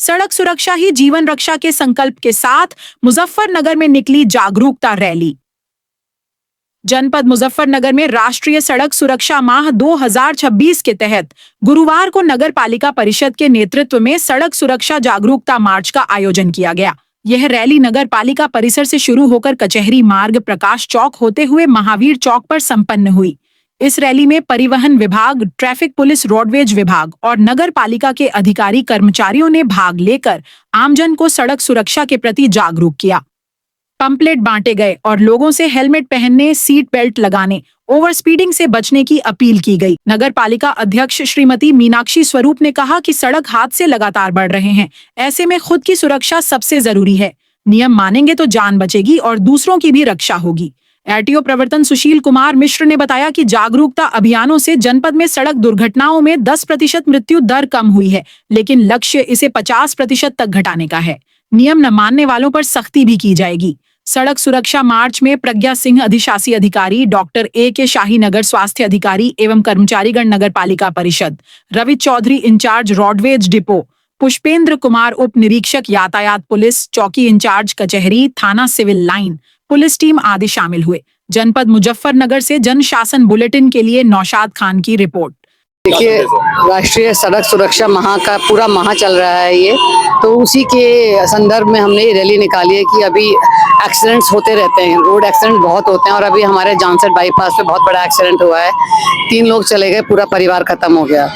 सड़क सुरक्षा ही जीवन रक्षा के संकल्प के साथ मुजफ्फरनगर में निकली जागरूकता रैली। जनपद मुजफ्फरनगर में राष्ट्रीय सड़क सुरक्षा माह 2026 के तहत गुरुवार को नगर पालिका परिषद के नेतृत्व में सड़क सुरक्षा जागरूकता मार्च का आयोजन किया गया। यह रैली नगर पालिका परिसर से शुरू होकर कचहरी मार्ग, प्रकाश चौक होते हुए महावीर चौक पर संपन्न हुई। इस रैली में परिवहन विभाग, ट्रैफिक पुलिस, रोडवेज विभाग और नगर पालिका के अधिकारी कर्मचारियों ने भाग लेकर आमजन को सड़क सुरक्षा के प्रति जागरूक किया। पंपलेट बांटे गए और लोगों से हेलमेट पहनने, सीट बेल्ट लगाने, ओवर स्पीडिंग से बचने की अपील की गई। नगर पालिका अध्यक्ष श्रीमती मीनाक्षी स्वरूप ने कहा कि सड़क हादसे लगातार बढ़ रहे हैं, ऐसे में खुद की सुरक्षा सबसे जरूरी है। नियम मानेंगे तो जान बचेगी और दूसरों की भी रक्षा होगी। आरटीओ प्रवर्तन सुशील कुमार मिश्र ने बताया कि जागरूकता अभियानों से जनपद में सड़क दुर्घटनाओं में 10% मृत्यु दर कम हुई है, लेकिन लक्ष्य इसे 50% तक घटाने का है। नियम न मानने वालों पर सख्ती भी की जाएगी। सड़क सुरक्षा मार्च में प्रज्ञा सिंह अधिशासी अधिकारी, डॉक्टर A.K. शाही नगर स्वास्थ्य अधिकारी एवं कर्मचारीगण नगर पालिका परिषद, Ravi Chaudhary incharge roadways depot, Pushpendra Kumar उप निरीक्षक यातायात पुलिस, चौकी इंचार्ज कचहरी, थाना सिविल लाइन पुलिस टीम आदि शामिल हुए। जनपद मुजफ्फरनगर से जन शासन बुलेटिन के लिए नौशाद खान की रिपोर्ट। देखिए, राष्ट्रीय सड़क सुरक्षा माह का पूरा माह चल रहा है ये, तो उसी के संदर्भ में हमने ये रैली निकाली है कि अभी एक्सीडेंट्स होते रहते हैं, रोड एक्सीडेंट बहुत होते हैं और अभी हमारे जानसठ बाईपास पे बहुत बड़ा एक्सीडेंट हुआ है, 3 लोग चले गए, पूरा परिवार खत्म हो गया।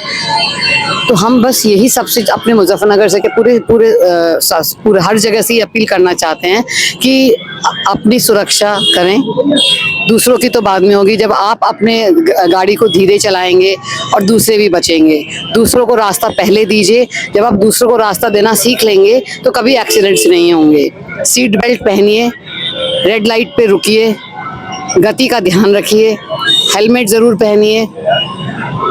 तो हम बस यही सबसे अपने मुजफ्फरनगर से पूरे हर जगह से ये अपील करना चाहते हैं कि अपनी सुरक्षा करें, दूसरों की तो बाद में होगी। जब आप अपने गाड़ी को धीरे चलाएंगे और दूसरे भी बचेंगे। दूसरों को रास्ता पहले दीजिए। जब आप दूसरों को रास्ता देना सीख लेंगे तो कभी एक्सीडेंट्स नहीं होंगे। सीट बेल्ट पहनिए, रेड लाइट पे रुकिए, गति का ध्यान रखिए, हेलमेट ज़रूर पहनिए।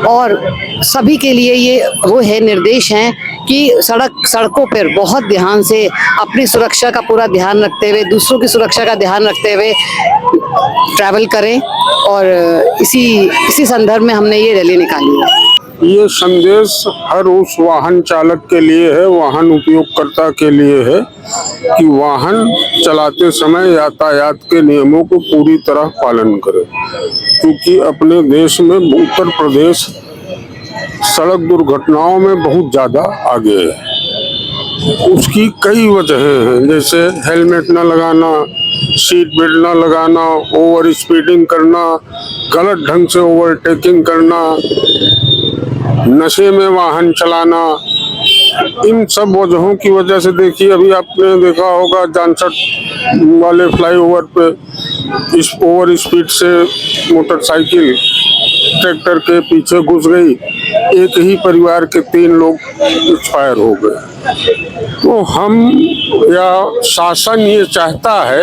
और सभी के लिए ये वो है निर्देश हैं कि सड़कों पर बहुत ध्यान से अपनी सुरक्षा का पूरा ध्यान रखते हुए, दूसरों की सुरक्षा का ध्यान रखते हुए ट्रैवल करें। और इसी संदर्भ में हमने ये रैली निकाली है। ये संदेश हर उस वाहन चालक के लिए है, वाहन उपयोगकर्ता के लिए है कि वाहन चलाते समय यातायात के नियमों को पूरी तरह पालन करें, क्योंकि अपने देश में उत्तर प्रदेश सड़क दुर्घटनाओं में बहुत ज़्यादा आगे है। उसकी कई वजहें हैं, जैसे हेलमेट न लगाना, सीट बेल्ट न लगाना, ओवर स्पीडिंग करना, गलत ढंग से ओवरटेकिंग करना, नशे में वाहन चलाना। इन सब वजहों की वजह से देखिए, अभी आपने देखा होगा जानसठ वाले फ्लाईओवर पे इस ओवर स्पीड से मोटरसाइकिल ट्रैक्टर के पीछे घुस गई, एक ही परिवार के 3 लोग एक्सपायर हो गए। तो हम या शासन ये चाहता है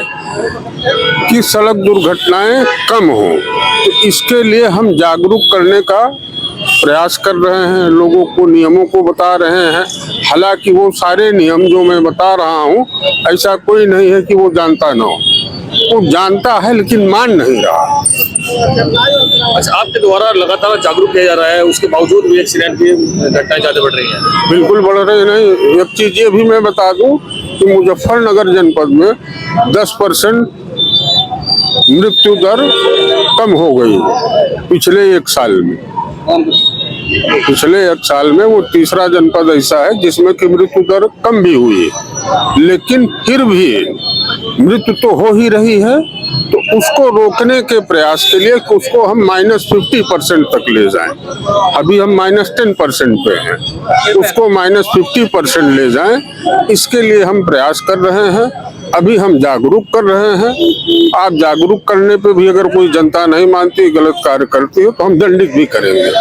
कि सड़क दुर्घटनाएं कम हों, तो इसके लिए हम जागरूक करने का प्रयास कर रहे हैं, लोगों को नियमों को बता रहे हैं। हालांकि वो सारे नियम जो मैं बता रहा हूँ, ऐसा कोई नहीं है कि वो जानता ना हो, वो जानता है लेकिन मान नहीं रहा। अच्छा, आपके द्वारा लगातार जागरूक किया जा रहा है, उसके बावजूद भी एक्सीडेंट की घटनाएं ज्यादा बढ़ रही हैं। बिल्कुल बढ़ रही नहीं। एक चीज ये भी मैं बता दूं कि मुजफ्फरनगर जनपद में 10% मृत्यु दर कम हो गई पिछले 1 साल में। पिछले 1 साल में वो तीसरा जनपद ऐसा है जिसमें कि मृत्यु दर कम भी हुई है, लेकिन फिर भी मृत्यु तो हो ही रही है। तो उसको रोकने के प्रयास के लिए उसको हम -50% तक ले जाएं। अभी हम -10% पे हैं, उसको -50% ले जाएं, इसके लिए हम प्रयास कर रहे हैं। अभी हम जागरूक कर रहे हैं। आप जागरूक करने पे भी अगर कोई जनता नहीं मानती, गलत कार्य करती हो, तो हम दंडित भी करेंगे।